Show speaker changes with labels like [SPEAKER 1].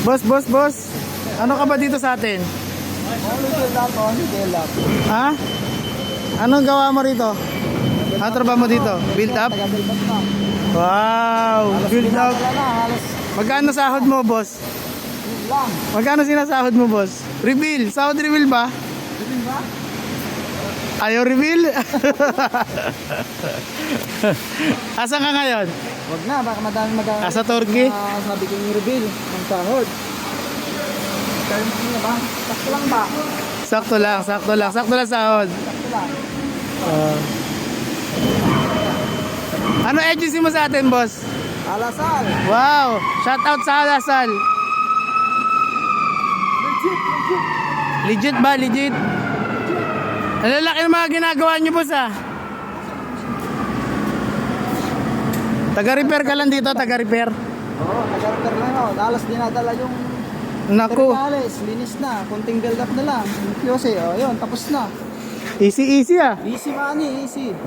[SPEAKER 1] Boss. Ano ka ba dito sa atin? Ha? Anong gawa mo rito? Ano trabaho mo dito? Build up? Wow! Build up. Magkano sahod mo, boss? Magkano sinasahod mo, boss? Reveal. Sahod reveal ba?
[SPEAKER 2] Reveal ba?
[SPEAKER 1] Ayaw reveal? Asan ka ngayon?
[SPEAKER 2] Wag na, baka madami
[SPEAKER 1] Asa Turkey?
[SPEAKER 2] sabi ko yung reveal ng sahod. Ano ba? Sakto lang ba?
[SPEAKER 1] Sakto lang sahod.
[SPEAKER 2] Sakto lang.
[SPEAKER 1] Ano agency mo sa atin, boss?
[SPEAKER 2] Alasal.
[SPEAKER 1] Wow! Shout out sa Alasal. Legit ba? Legit? Ang lalaki ng mga ginagawa niyo, boss, ah. Taga-repair ka lang dito, taga-repair.
[SPEAKER 2] Oo, nag-repair lang ako. Dalas dinadala yung
[SPEAKER 1] Naku,
[SPEAKER 2] terminales. Linis na. Kunting build up na lang. Kasi, yun, tapos na.
[SPEAKER 1] easy ah.
[SPEAKER 2] Easy money, easy.